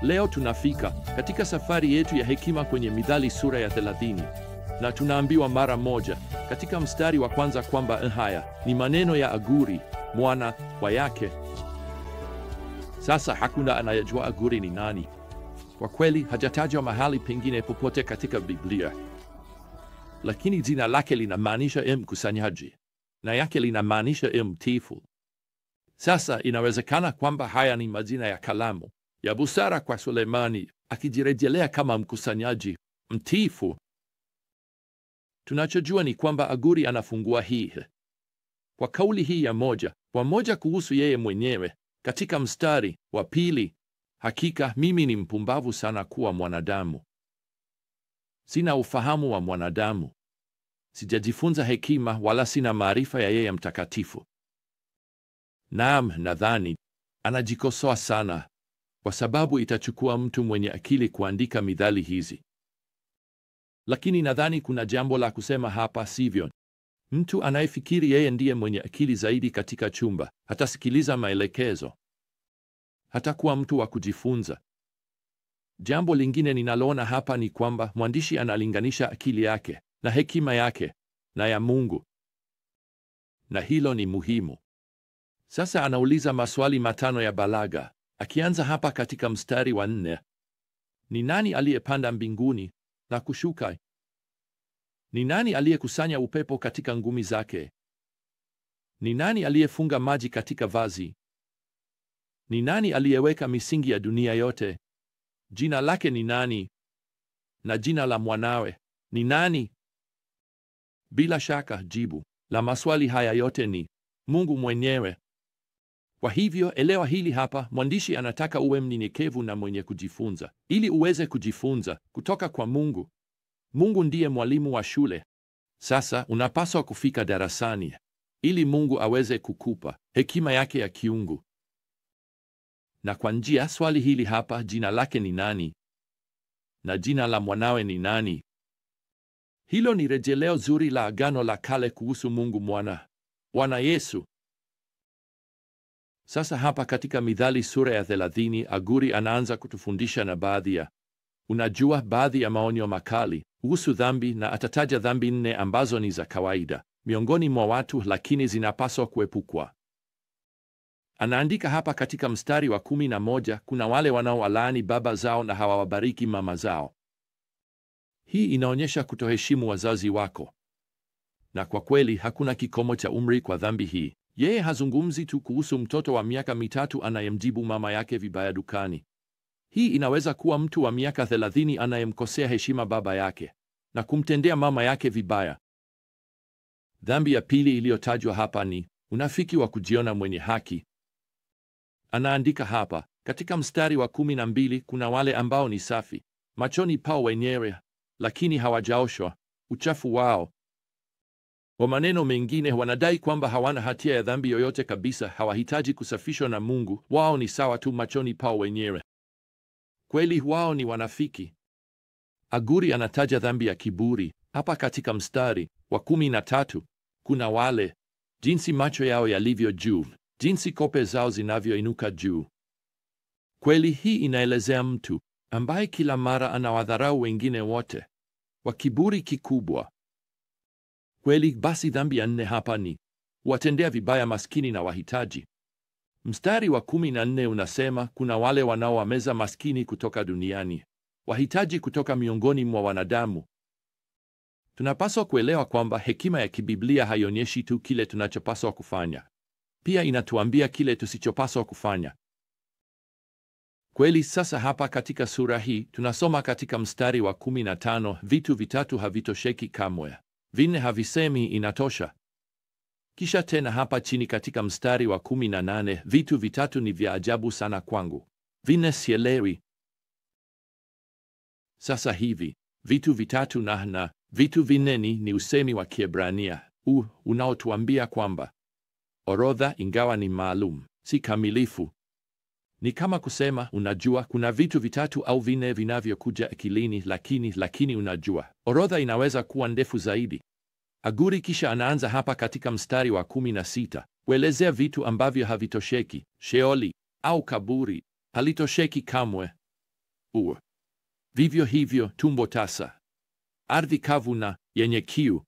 Leo tunafika katika safari yetu ya hekima kwenye Mithali sura ya 30, na tunaambiwa mara moja katika mstari wa kwanza kwamba haya ni maneno ya Aguri mwana wa Yake. Sasa hakuna anayejua Aguri ni nani. Kwa kweli hajatajwa mahali pengine popote katika Biblia, lakini jina lake linamaanisha mkusanyaji na Yake linamaanisha mtiifu. Sasa inawezekana kwamba haya ni majina ya kalamu ya busara kwa Sulemani, akijirejelea kama mkusanyaji mtiifu. Tunachojua ni kwamba Aguri anafungua hii kwa kauli hii ya moja kwa moja kuhusu yeye mwenyewe katika mstari wa pili: hakika mimi ni mpumbavu sana kuwa mwanadamu. Sina ufahamu wa mwanadamu, sijajifunza hekima, wala sina maarifa ya yeye mtakatifu. Naam, nadhani anajikosoa sana, kwa sababu itachukua mtu mwenye akili kuandika mithali hizi. Lakini nadhani kuna jambo la kusema hapa, sivyo? Mtu anayefikiri yeye ndiye mwenye akili zaidi katika chumba hatasikiliza maelekezo, hatakuwa mtu wa kujifunza. Jambo lingine ninaloona hapa ni kwamba mwandishi analinganisha akili yake na hekima yake na ya Mungu, na hilo ni muhimu. Sasa anauliza maswali matano ya balagha, akianza hapa katika mstari wa 4. Ni nani aliyepanda mbinguni na kushuka? Ni nani aliyekusanya upepo katika ngumi zake? Ni nani aliyefunga maji katika vazi? Ni nani aliyeweka misingi ya dunia yote? Jina lake ni nani? Na jina la mwanawe ni nani? Bila shaka jibu la maswali haya yote ni Mungu mwenyewe. Kwa hivyo elewa hili hapa, mwandishi anataka uwe mnyenyekevu na mwenye kujifunza ili uweze kujifunza kutoka kwa Mungu. Mungu ndiye mwalimu wa shule. Sasa unapaswa kufika darasani ili Mungu aweze kukupa hekima yake ya kiungu. Na kwa njia swali hili hapa, jina lake ni nani? Na jina la mwanawe ni nani? Hilo ni rejeleo zuri la Agano la Kale kuhusu Mungu Mwana, Bwana Yesu. Sasa hapa katika Mithali sura ya 30, Aguri anaanza kutufundisha na baadhi ya maonyo makali kuhusu dhambi, na atataja dhambi 4 ambazo ni za kawaida miongoni mwa watu, lakini zinapaswa kuepukwa. Anaandika hapa katika mstari wa 11, kuna wale wanaowalaani baba zao na hawawabariki mama zao. Hii inaonyesha kutoheshimu wazazi wako, na kwa kweli hakuna kikomo cha umri kwa dhambi hii. Yeye hazungumzi tu kuhusu mtoto wa miaka 3 anayemjibu mama yake vibaya dukani. Hii inaweza kuwa mtu wa miaka 30 anayemkosea heshima baba yake na kumtendea mama yake vibaya. Dhambi ya pili iliyotajwa hapa ni unafiki wa kujiona mwenye haki. Anaandika hapa katika mstari wa 12, kuna wale ambao ni safi machoni pao wenyewe, lakini hawajaoshwa uchafu wao. Kwa maneno mengine, wanadai kwamba hawana hatia ya dhambi yoyote kabisa, hawahitaji kusafishwa na Mungu, wao ni sawa tu machoni pao wenyewe. Kweli wao ni wanafiki. Aguri anataja dhambi ya kiburi hapa katika mstari wa 13. Kuna wale, jinsi macho yao yalivyo juu, jinsi kope zao zinavyoinuka juu. Kweli hii inaelezea mtu ambaye kila mara anawadharau wengine wote, wa kiburi kikubwa. Kweli basi dhambi ya 4 hapa ni watendea vibaya maskini na wahitaji. Mstari wa 14 unasema kuna wale wanaowameza maskini kutoka duniani, wahitaji kutoka miongoni mwa wanadamu. Tunapaswa kuelewa kwamba hekima ya kibiblia haionyeshi tu kile tunachopaswa kufanya, pia inatuambia kile tusichopaswa kufanya. Kweli sasa hapa katika sura hii tunasoma katika mstari wa 15, vitu vitatu havitosheki kamwe, 4 havisemi inatosha. Kisha tena hapa chini katika mstari wa 18, vitu vitatu ni vya ajabu sana kwangu, 4 sielewi. Sasa hivi vitu vitatu na vitu 4 ni usemi wa Kiebrania unaotuambia kwamba orodha, ingawa ni maalum, si kamilifu. Ni kama kusema, unajua, kuna vitu vitatu au 4 vinavyokuja akilini, lakini unajua, orodha inaweza kuwa ndefu zaidi. Aguri kisha anaanza hapa katika mstari wa 16 kuelezea vitu ambavyo havitosheki. Sheoli au kaburi halitosheki kamwe. Vivyo hivyo tumbo tasa, ardhi kavu na yenye kiu.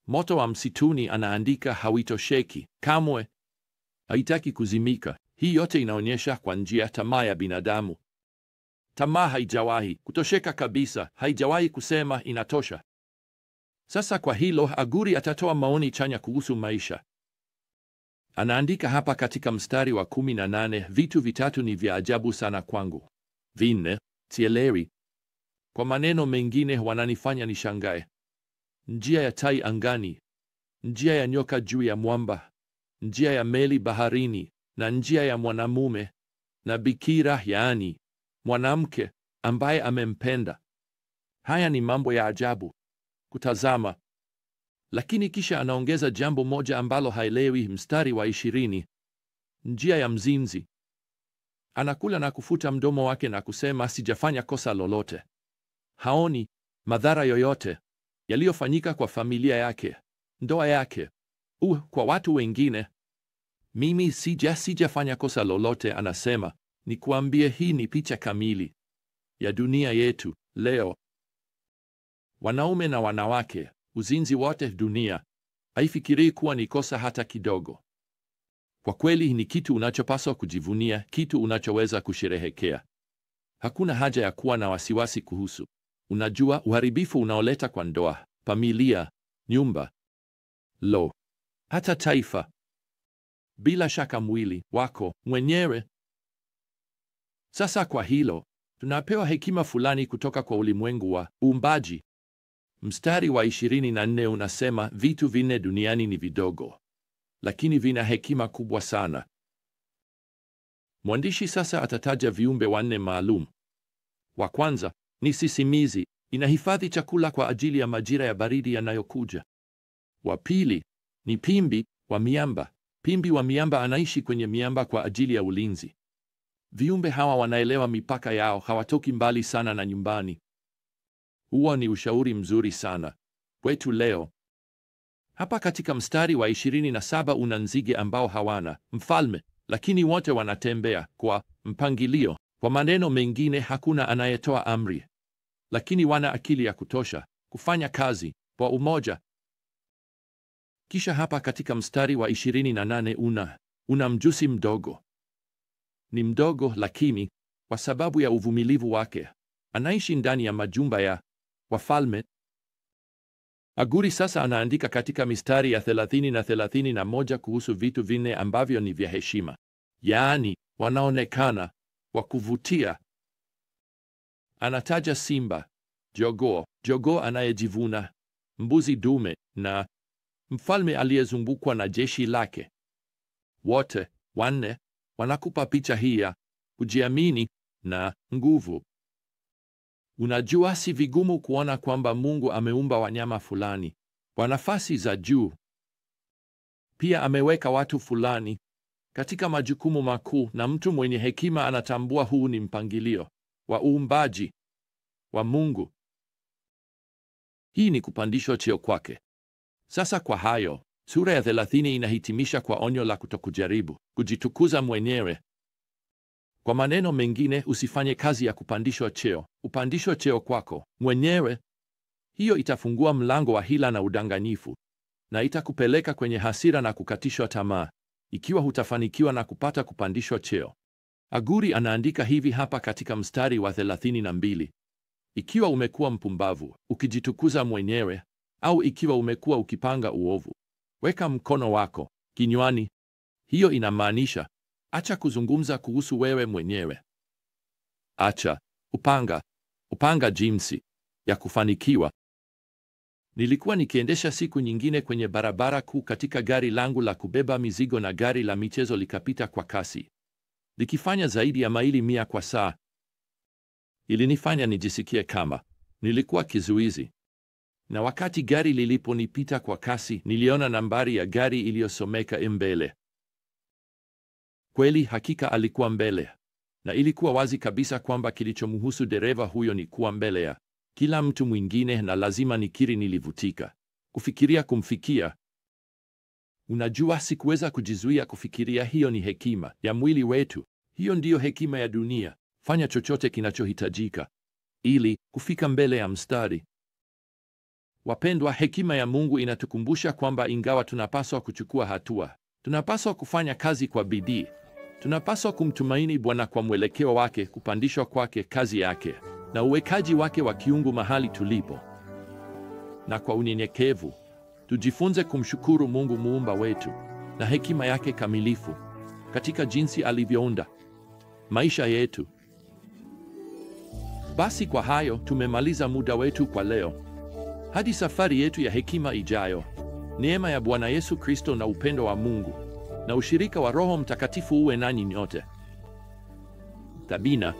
Moto wa msituni, anaandika, hauitosheki kamwe, haitaki kuzimika. Hii yote inaonyesha kwa njia tamaa ya binadamu. Tamaa haijawahi kutosheka kabisa, haijawahi kusema inatosha. Sasa kwa hilo, Aguri atatoa maoni chanya kuhusu maisha. Anaandika hapa katika mstari wa 18, vitu vitatu ni vya ajabu sana kwangu, vinne sielewi. Kwa maneno mengine, wananifanya nishangae: njia ya tai angani, njia ya nyoka juu ya mwamba, njia ya meli baharini, na njia ya mwanamume na bikira, yaani mwanamke ambaye amempenda. Haya ni mambo ya ajabu kutazama. Lakini kisha anaongeza jambo moja ambalo haelewi. Mstari wa 20, njia ya mzinzi. Anakula na kufuta mdomo wake na kusema, sijafanya kosa lolote. Haoni madhara yoyote yaliyofanyika kwa familia yake, ndoa yake, kwa watu wengine. Mimi sijafanya kosa lolote, anasema. Nikuambie, hii ni picha kamili ya dunia yetu leo. Wanaume na wanawake, uzinzi wote, dunia haifikirii kuwa ni kosa hata kidogo. Kwa kweli ni kitu unachopaswa kujivunia, kitu unachoweza kusherehekea. Hakuna haja ya kuwa na wasiwasi kuhusu, unajua, uharibifu unaoleta kwa ndoa, familia, nyumba, hata taifa. Bila shaka mwili wako mwenyewe. Sasa kwa hilo, tunapewa hekima fulani kutoka kwa ulimwengu wa uumbaji. Mstari wa 24 unasema, vitu vinne duniani ni vidogo, lakini vina hekima kubwa sana. Mwandishi sasa atataja viumbe wanne maalum. Wa kwanza ni sisimizi, inahifadhi chakula kwa ajili ya majira ya baridi yanayokuja. Wa pili ni pimbi wa miamba. Pimbi wa miamba anaishi kwenye miamba kwa ajili ya ulinzi. Viumbe hawa wanaelewa mipaka yao, hawatoki mbali sana na nyumbani. Huo ni ushauri mzuri sana kwetu leo. Hapa katika mstari wa 27 una nzige ambao hawana mfalme, lakini wote wanatembea kwa mpangilio. Kwa maneno mengine, hakuna anayetoa amri, lakini wana akili ya kutosha kufanya kazi kwa umoja. Kisha hapa katika mstari wa 28 una mjusi mdogo. Ni mdogo, lakini kwa sababu ya uvumilivu wake anaishi ndani ya majumba ya wafalme. Aguri sasa anaandika katika mistari ya 30 na 31 kuhusu vitu vinne ambavyo ni vya heshima, yaani wanaonekana wa kuvutia. Anataja simba, jogoo anayejivuna, mbuzi dume na mfalme aliyezungukwa na jeshi lake. Wote wanne wanakupa picha hii ya kujiamini na nguvu. Unajua, si vigumu kuona kwamba Mungu ameumba wanyama fulani kwa nafasi za juu. Pia ameweka watu fulani katika majukumu makuu, na mtu mwenye hekima anatambua huu ni mpangilio wa uumbaji wa Mungu. Hii ni kupandishwa cheo kwake. Sasa kwa hayo, sura ya 30 inahitimisha kwa onyo la kutokujaribu kujitukuza mwenyewe. Kwa maneno mengine, usifanye kazi ya kupandishwa cheo, upandishwa cheo kwako mwenyewe. Hiyo itafungua mlango wa hila na udanganyifu, na itakupeleka kwenye hasira na kukatishwa tamaa ikiwa hutafanikiwa na kupata kupandishwa cheo. Aguri anaandika hivi hapa katika mstari wa 32: ikiwa umekuwa mpumbavu ukijitukuza mwenyewe, au ikiwa umekuwa ukipanga uovu, weka mkono wako kinywani. Hiyo inamaanisha acha kuzungumza kuhusu wewe mwenyewe. Acha upanga jinsi ya kufanikiwa. Nilikuwa nikiendesha siku nyingine kwenye barabara kuu katika gari langu la kubeba mizigo, na gari la michezo likapita kwa kasi likifanya zaidi ya maili 100 kwa saa. Ilinifanya nijisikie kama nilikuwa kizuizi, na wakati gari liliponipita kwa kasi, niliona nambari ya gari iliyosomeka mbele. Kweli, hakika alikuwa mbele, na ilikuwa wazi kabisa kwamba kilichomhusu dereva huyo ni kuwa mbele ya kila mtu mwingine, na lazima nikiri, nilivutika kufikiria kumfikia. Unajua, sikuweza kujizuia kufikiria hiyo ni hekima ya mwili wetu. Hiyo ndiyo hekima ya dunia. Fanya chochote kinachohitajika ili kufika mbele ya mstari. Wapendwa, hekima ya Mungu inatukumbusha kwamba ingawa tunapaswa kuchukua hatua, tunapaswa kufanya kazi kwa bidii. Tunapaswa kumtumaini Bwana kwa mwelekeo wake, kupandishwa kwake, kazi yake na uwekaji wake wa kiungu mahali tulipo. Na kwa unyenyekevu tujifunze kumshukuru Mungu muumba wetu na hekima yake kamilifu katika jinsi alivyounda maisha yetu. Basi kwa hayo tumemaliza muda wetu kwa leo. Hadi safari yetu ya hekima ijayo, neema ya Bwana Yesu Kristo na upendo wa Mungu na ushirika wa Roho Mtakatifu uwe nanyi nyote. Tabina.